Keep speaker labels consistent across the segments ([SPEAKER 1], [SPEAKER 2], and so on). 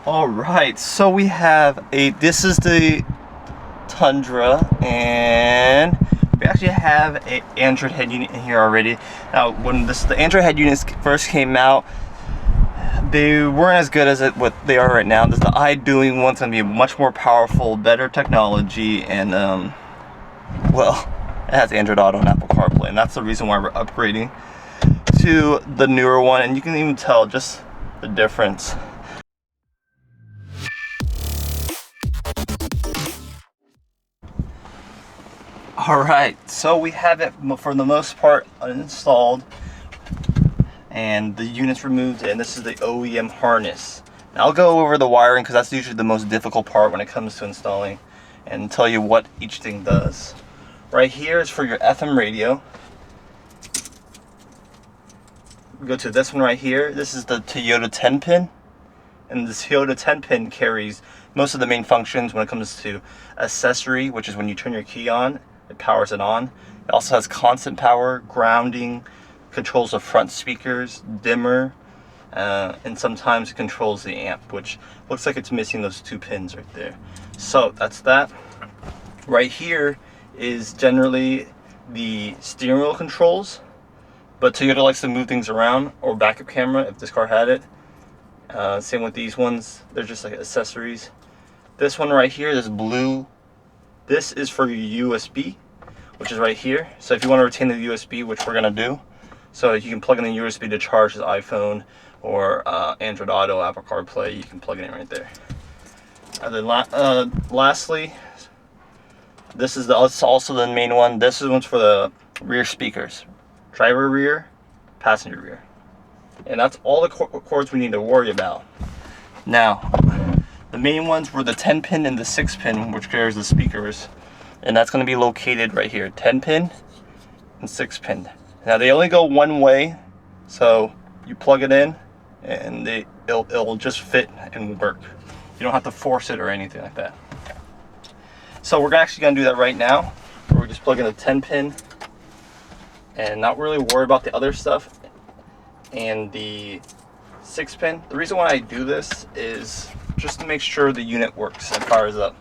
[SPEAKER 1] Alright, so we have this is the Tundra, and we actually have an Android head unit in here already. Now, when the Android head units first came out, they weren't as good as what they are right now. The iDoing one's gonna be much more powerful, better technology, and well, it has Android Auto and Apple Carplay, and that's the reason why we're upgrading to the newer one. And you can even tell just the difference. Alright, so we have it for the most part uninstalled and the unit's removed, and this is the OEM harness. Now I'll go over the wiring because that's usually the most difficult part when it comes to installing, and tell you what each thing does. Right here is for your FM radio. We go to this one right here. This is the Toyota 10 pin, and this Toyota 10 pin carries most of the main functions when it comes to accessory, which is when you turn your key on, it powers it on. It also has constant power, grounding, controls the front speakers, dimmer, and sometimes it controls the amp, which looks like it's missing those two pins right there. So that's that. Right here is generally the steering wheel controls, but Toyota likes to move things around, or backup camera if this car had it. Same with these ones, they're just like accessories. This one right here, this blue, this is for your USB, which is right here. So if you want to retain the USB, which we're gonna do, so you can plug in the USB to charge the iPhone or Android Auto, Apple CarPlay, you can plug it in right there. And then lastly, this is also the main one. This is one's for the rear speakers, driver rear, passenger rear. And that's all the cords we need to worry about. Now, the main ones were the 10 pin and the 6 pin, which carries the speakers. And that's going to be located right here, 10 pin and 6 pin. Now they only go one way, so you plug it in and it'll just fit and work. You don't have to force it or anything like that. So we're actually going to do that right now. We're just plugging a 10 pin and not really worry about the other stuff. And the 6 pin, the reason why I do this is just to make sure the unit works and fires up.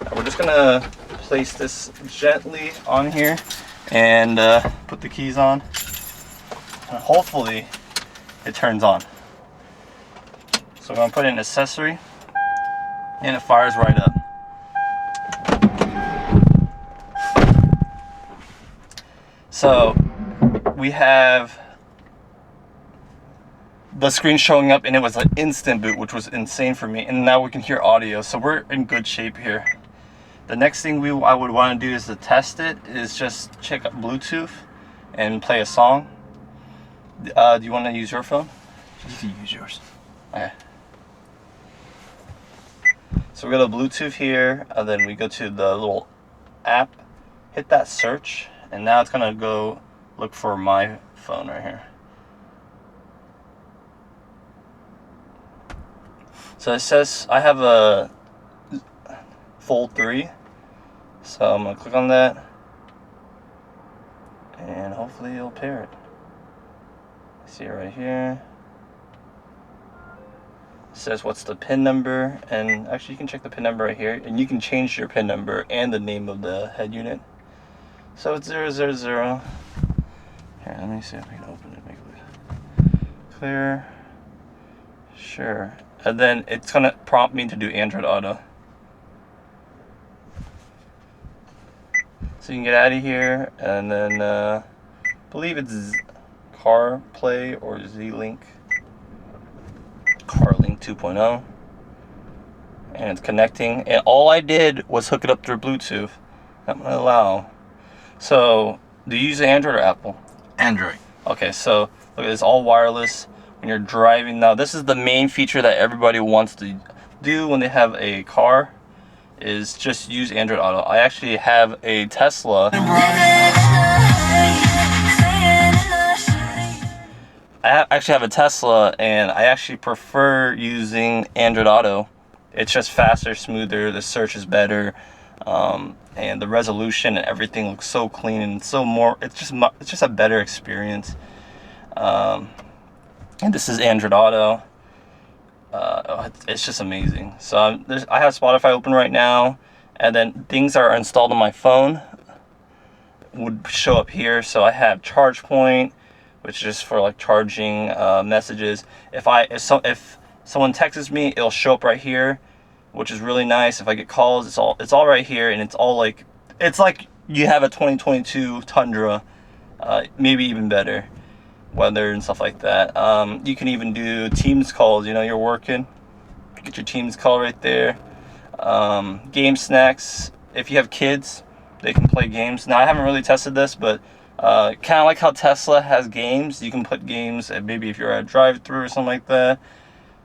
[SPEAKER 1] Now we're just gonna place this gently on here and put the keys on, and hopefully it turns on. So I'm gonna put in an accessory and it fires right up. So we have the screen showing up, and it was an instant boot, which was insane for me. And now we can hear audio, so we're in good shape here. The next thing I would want to do is to test it is just check out Bluetooth and play a song. Do you want to use your phone?
[SPEAKER 2] You can use yours.
[SPEAKER 1] Okay. So we go to Bluetooth here, and then we go to the little app, hit that search, and now it's gonna go look for my phone right here. So it says I have a Fold 3, so I'm gonna click on that, and hopefully it'll pair it. See it right here. It says what's the PIN number, and actually you can check the PIN number right here, and you can change your PIN number and the name of the head unit. So it's 000. Here, let me see if I can open it. Make it clear. Sure. And then it's gonna prompt me to do Android Auto. So you can get out of here, and then I believe it's Carplay or Z-Link. CarLink 2.0. And it's connecting. And all I did was hook it up through Bluetooth. I'm gonna allow. So, do you use Android or Apple?
[SPEAKER 2] Android.
[SPEAKER 1] Okay, so look at this, all wireless. When you're driving, now this is the main feature that everybody wants to do when they have a car, is just use Android Auto. I actually have a Tesla. I actually have a Tesla, and I actually prefer using Android Auto. It's just faster, smoother, the search is better, and the resolution and everything looks so clean and so more. It's just a better experience. And this is Android Auto. it's just amazing. So I have Spotify open right now, and then things that are installed on my phone would show up here. So I have Charge Point, which is just for like charging messages. If someone texts me, it'll show up right here, which is really nice. If I get calls, it's all right here, and it's like you have a 2022 Tundra, maybe even better weather and stuff like that. You can even do Teams calls. You know, you're working, get your Teams call right there. Game snacks. If you have kids, they can play games. Now I haven't really tested this, but kind of like how Tesla has games. You can put games, maybe if you're at a drive-through or something like that.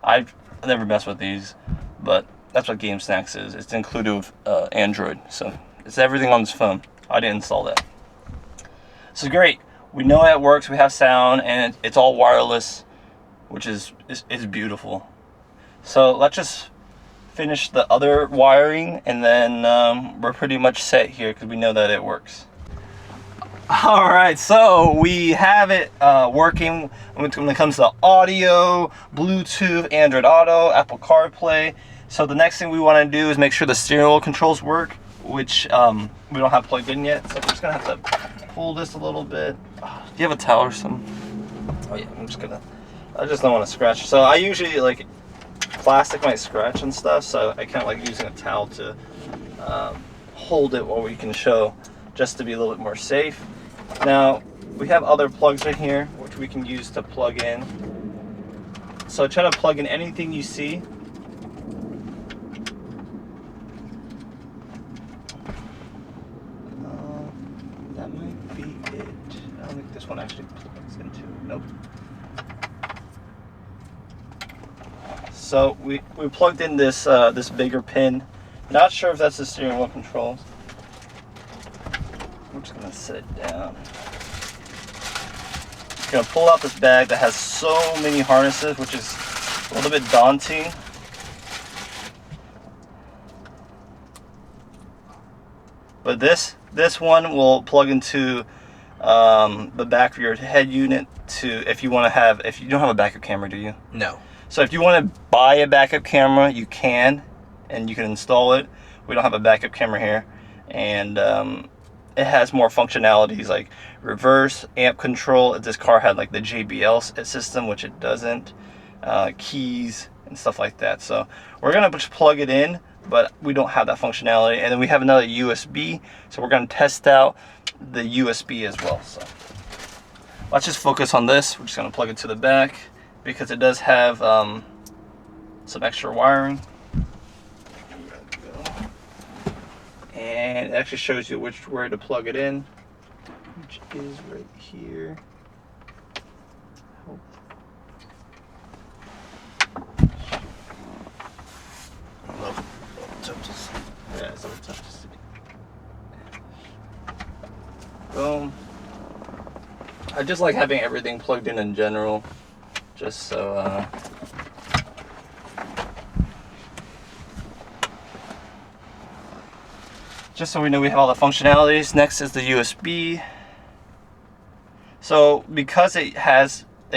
[SPEAKER 1] I've never messed with these, but that's what Game Snacks is. It's included with Android, so it's everything on this phone. I didn't install that. So great. We know that it works. We have sound, and it's all wireless, which is beautiful. So let's just finish the other wiring, and then we're pretty much set here because we know that it works. All right, so we have it working when it comes to audio, Bluetooth, Android Auto, Apple Carplay. So the next thing we want to do is make sure the steering wheel controls work, which we don't have plugged in yet. So we're just gonna have to pull this a little bit. Do you have a towel or something? Oh yeah, I just don't want to scratch. So I usually like plastic might scratch and stuff, so I kind of like using a towel to hold it while we can show, just to be a little bit more safe. Now we have other plugs right here which we can use to plug in. So try to plug in anything you see. That might be it. I don't think this one actually plugs into it. Nope. So we plugged in this this bigger pin. Not sure if that's the steering wheel controls. I'm just gonna set it down. I'm gonna pull out this bag that has so many harnesses, which is a little bit daunting. But this one will plug into the back of your head unit if you don't have a backup camera, do you?
[SPEAKER 2] No.
[SPEAKER 1] So if you want to buy a backup camera, you can, and you can install it. We don't have a backup camera here, and it has more functionalities like reverse, amp control. If this car had like the JBL system, which it doesn't, keys and stuff like that. So we're gonna just plug it in, but we don't have that functionality. And then we have another USB, so we're gonna test out the USB as well. So let's just focus on this. We're just gonna plug it to the back because it does have some extra wiring. And it actually shows you where to plug it in, which is right here. Yeah, it's a little tough to see. Boom. I just like having everything plugged in general, just so we know we have all the functionalities. Next is the USB. So because it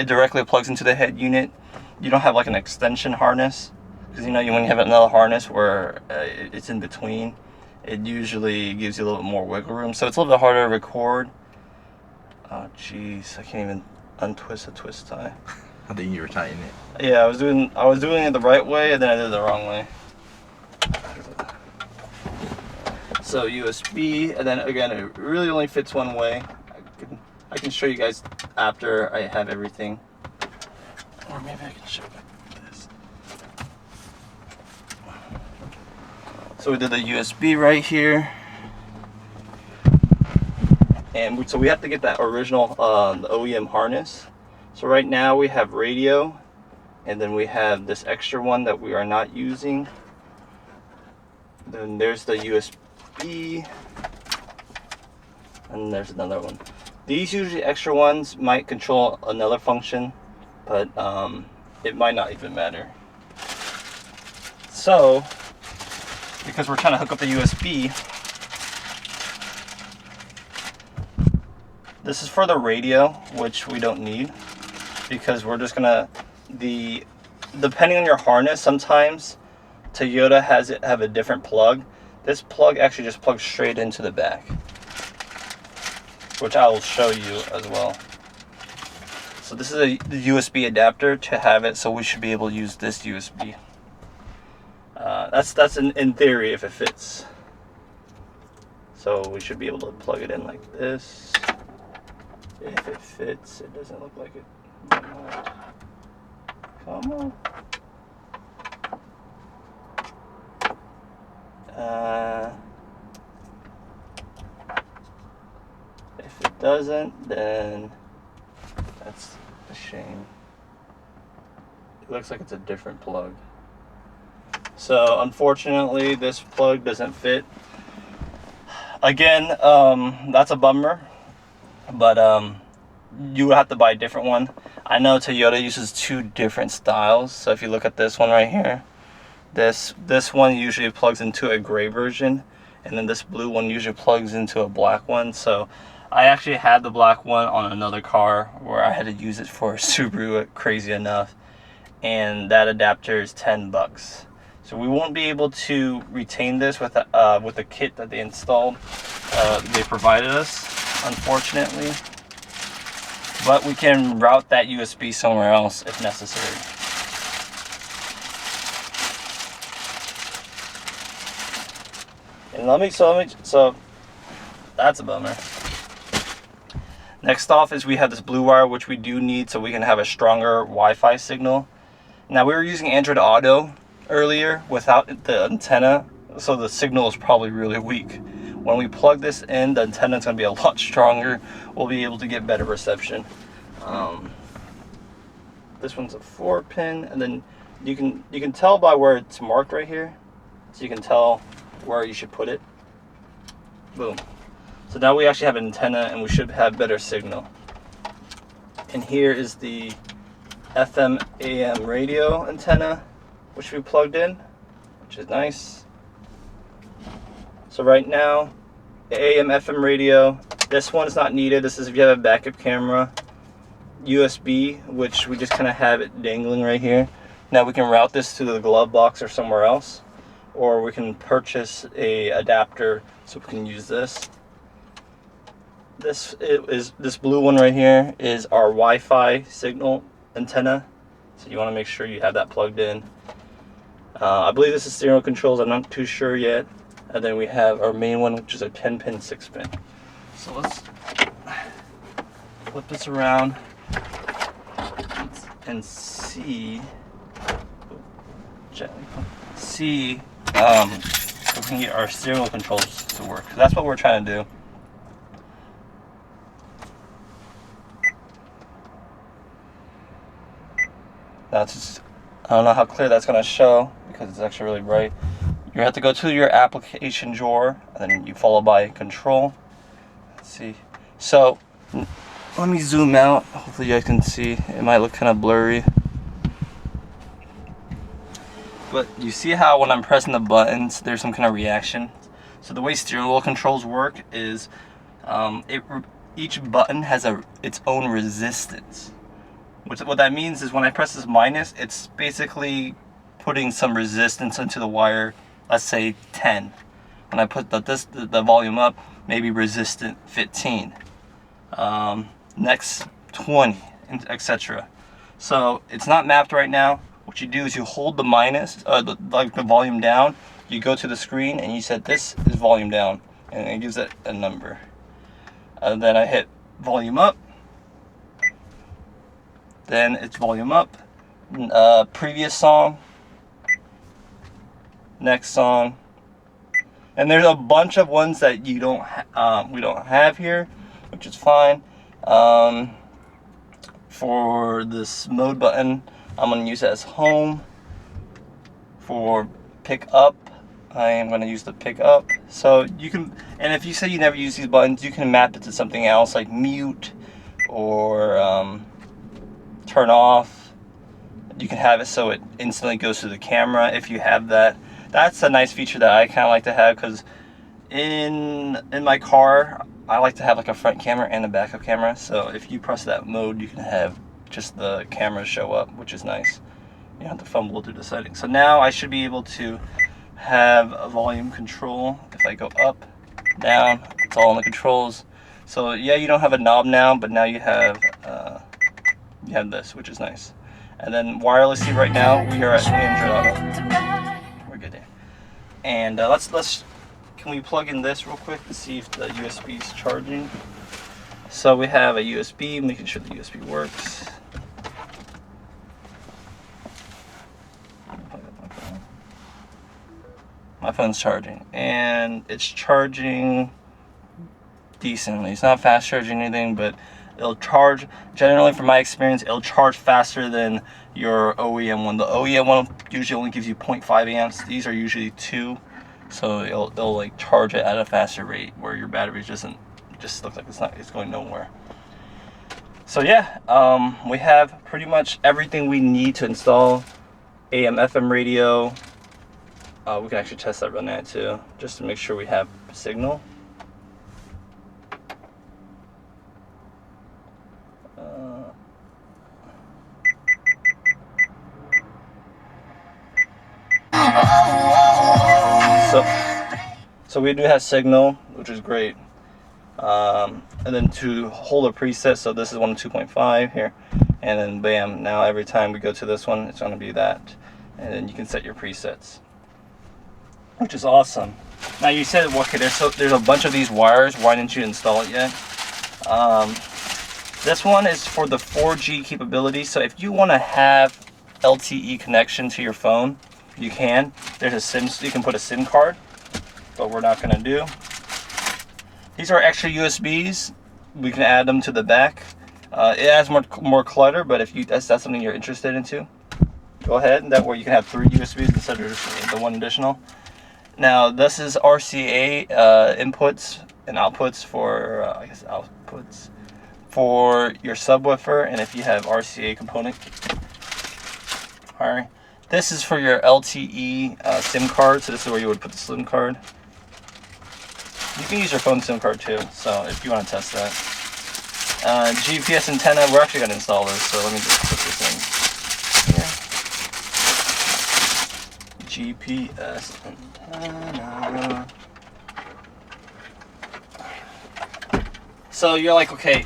[SPEAKER 1] directly plugs into the head unit, you don't have like an extension harness, because when you have another harness where it's in between, it usually gives you a little bit more wiggle room, so it's a little bit harder to record. Oh jeez, I can't even untwist a twist tie.
[SPEAKER 2] I think you were tightening it.
[SPEAKER 1] Yeah, I was doing it the right way, and then I did it the wrong way. So USB, and then again, it really only fits one way. I can show you guys after I have everything, or maybe I can show you this. So we did the USB right here, and so we have to get that original the OEM harness. So right now we have radio, and then we have this extra one that we are not using. Then there's the USB, and there's another one. These usually extra ones might control another function, but it might not even matter. So because we're trying to hook up the USB, this is for the radio, which we don't need, because we're just gonna, the depending on your harness, sometimes Toyota have a different plug. This plug actually just plugs straight into the back, which I will show you as well. So this is a USB adapter to have it, so we should be able to use this USB. That's in theory if it fits. So we should be able to plug it in like this. If it fits, it doesn't look like it. Come on. If it doesn't, then that's a shame. It looks like it's a different plug. So unfortunately, this plug doesn't fit. Again, that's a bummer, but you would have to buy a different one. I know Toyota uses 2 different styles. So if you look at this one right here, this one usually plugs into a gray version, and then this blue one usually plugs into a black one. So I actually had the black one on another car where I had to use it for a Subaru, crazy enough, and that adapter is $10. So we won't be able to retain this with the kit that they installed, they provided us, unfortunately. But we can route that USB somewhere else if necessary. And so that's a bummer. Next off is we have this blue wire, which we do need so we can have a stronger Wi-Fi signal. Now we were using Android Auto earlier without the antenna, so the signal is probably really weak. When we plug this in, the antenna is going to be a lot stronger. We'll be able to get better reception. This one's a 4-pin, and then you can tell by where it's marked right here, so you can tell where you should put it. Boom. So now we actually have an antenna, and we should have better signal. And here is the FM AM radio antenna, which we plugged in, which is nice. So right now, the AM FM radio, this one is not needed. This is if you have a backup camera. USB, which we just kind of have it dangling right here. Now we can route this to the glove box or somewhere else, or we can purchase a adapter so we can use this. This blue one right here is our Wi-Fi signal antenna, so you want to make sure you have that plugged in. I believe this is stereo controls, I'm not too sure yet. And then we have our main one, which is a 10-pin 6-pin. So let's flip this around and see if we can get our stereo controls to work. That's what we're trying to do. That's just, I don't know how clear that's going to show because it's actually really bright. You have to go to your application drawer, and then you follow by control. Let's see. So let me zoom out. Hopefully you guys can see. It might look kind of blurry. But you see how when I'm pressing the buttons, there's some kind of reaction. So the way steering wheel controls work is each button has its own resistance. What that means is when I press this minus, it's basically putting some resistance into the wire, let's say 10. When I put the volume up, maybe resistant 15. Next 20, etc. So it's not mapped right now. What you do is you hold the minus, like the volume down, you go to the screen and you set this is volume down, and it gives it a number. And then I hit volume up, then it's volume up, previous song, next song, and there's a bunch of ones that we don't have here, which is fine. For this mode button, I'm going to use it as home. For pick up, I am going to use the pick up. So you can, and if you say you never use these buttons, you can map it to something else like mute or turn off. You can have it so it instantly goes to the camera if you have that. That's a nice feature that I kind of like to have, because in my car I like to have like a front camera and a backup camera. So if you press that mode, you can have just the camera show up, which is nice. You have to fumble through the settings. So now I should be able to have a volume control. If I go up, down, it's all in the controls. So yeah, you don't have a knob now, but now you have this, which is nice. And then wirelessly right now we are at Android Auto. We're good there. And can we plug in this real quick to see if the USB is charging? So we have a USB, making sure the USB works. My phone's charging, and it's charging decently. It's not fast charging anything, but it'll charge, generally from my experience, it'll charge faster than your OEM one. The OEM one usually only gives you 0.5 amps. These are usually 2, so it'll like charge it at a faster rate, where your battery just looks like it's going nowhere. So yeah, we have pretty much everything we need to install AM/FM radio. We can actually test that run that too, just to make sure we have signal. So we do have signal, which is great. And then to hold a preset, so this is 1.2.5 here, and then bam, now every time we go to this one, it's going to be that. And then you can set your presets, which is awesome. Now you said, okay, there's a bunch of these wires, why didn't you install it yet? This one is for the 4G capability, so if you want to have LTE connection to your phone, you can. There's a SIM, you can put a SIM card, but we're not going to do. These are extra USBs. We can add them to the back. It adds more clutter, but if that's something you're interested into, go ahead. That way you can have 3 USBs instead of just the one additional. Now this is RCA inputs and outputs for outputs for your subwoofer, and if you have RCA component. Alright, this is for your LTE SIM card. So this is where you would put the SIM card. You can use your phone SIM card too, so if you want to test that. GPS antenna, we're actually going to install this, so let me just put this in here. GPS antenna. So you're like, okay,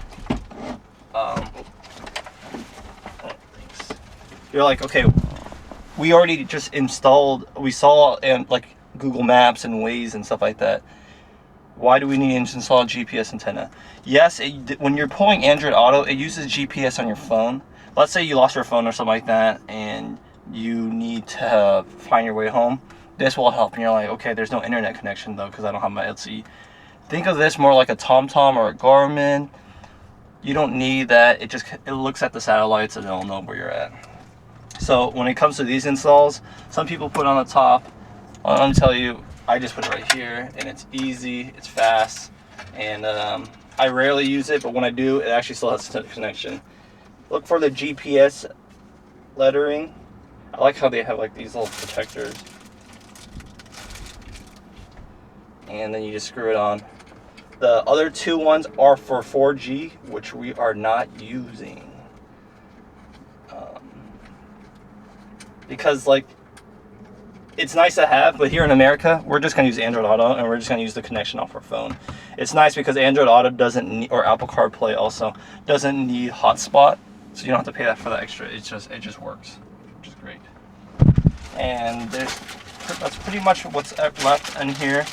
[SPEAKER 1] we already just installed, we saw like Google Maps and Waze and stuff like that. Why do we need to install a GPS antenna? Yes, when you're pulling Android Auto, it uses GPS on your phone. Let's say you lost your phone or something like that, and you need to find your way home. This will help. And you're like, okay, there's no internet connection though, because I don't have my LTE. Think of this more like a TomTom or a Garmin. You don't need that. It looks at the satellites and it'll know where you're at. So when it comes to these installs, some people put on the top. I'm gonna tell you, I just put it right here, and it's easy, it's fast, and I rarely use it, but when I do, it actually still has a connection. Look for the GPS lettering. I like how they have like these little protectors, and then you just screw it on. The other 2 ones are for 4G, which we are not using, because like, it's nice to have, but here in America, we're just going to use Android Auto, and we're just going to use the connection off our phone. It's nice because Android Auto doesn't need, or Apple CarPlay also, doesn't need hotspot, so you don't have to pay that for the extra. It just works, which is great. And that's pretty much what's left in here.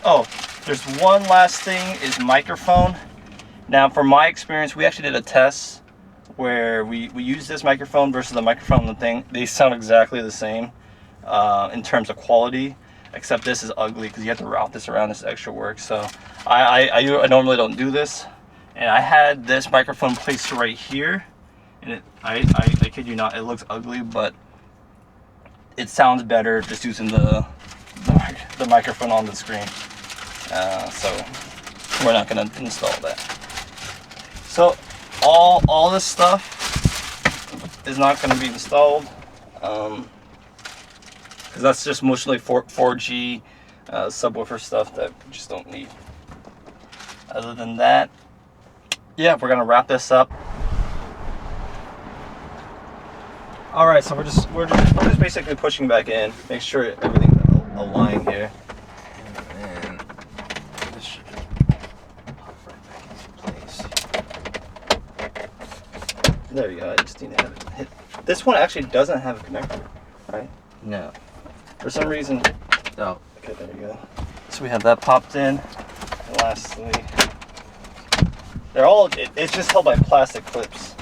[SPEAKER 1] Oh, there's one last thing, is microphone. Now, from my experience, we actually did a test where we used this microphone versus the microphone and the thing. They sound exactly the same. In terms of quality, except this is ugly because you have to route this around. This is extra work. So I normally don't do this, and I had this microphone placed right here, and I kid you not, it looks ugly, but it sounds better just using the microphone on the screen. So we're not going to install that. So all this stuff is not going to be installed. Because that's just mostly 4G subwoofer stuff that we just don't need. Other than that, yeah, we're gonna wrap this up. All right, so we're just basically pushing back in, make sure everything's aligned here.
[SPEAKER 2] And this should just pop right back into place.
[SPEAKER 1] There you go. I just need to have it hit. This one actually doesn't have a connector, right?
[SPEAKER 2] No.
[SPEAKER 1] For some reason.
[SPEAKER 2] Oh.
[SPEAKER 1] Okay, there you go. So we have that popped in. And lastly, they're all. It's just held by plastic clips.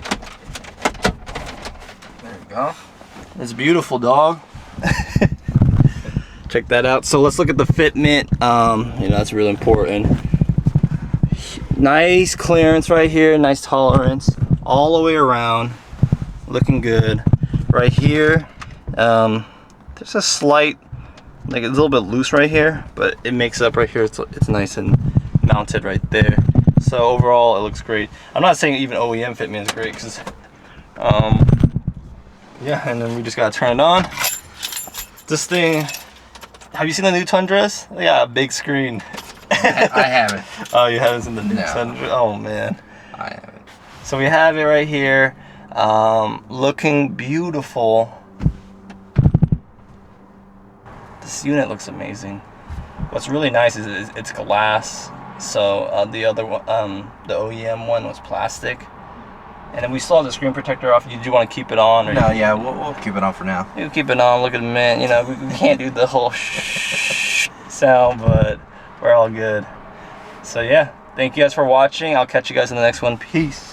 [SPEAKER 2] There we go.
[SPEAKER 1] It's beautiful, dog. Check that out. So let's look at the fitment. You know, that's really important. Nice clearance right here, nice tolerance all the way around, looking good. Right here, there's a slight, like a little bit loose right here, but it makes up right here. It's nice and mounted right there. So overall, it looks great. I'm not saying even OEM fitment is great, because yeah, and then we just gotta turn it on. This thing, have you seen the new Tundras? They got a big screen.
[SPEAKER 2] I haven't.
[SPEAKER 1] Oh, you haven't seen the new
[SPEAKER 2] No.
[SPEAKER 1] Tundra? Oh man.
[SPEAKER 2] I haven't.
[SPEAKER 1] So we have it right here, looking beautiful. This unit looks amazing. What's really nice is it's glass. So the other one, the OEM one was plastic. And then we still have the screen protector off. Do you want to keep it on? Or
[SPEAKER 2] No, yeah, we'll keep it on for now.
[SPEAKER 1] you keep it on. Look at the man. You know, we can't do the whole sound, but we're all good. So yeah, thank you guys for watching. I'll catch you guys in the next one. Peace.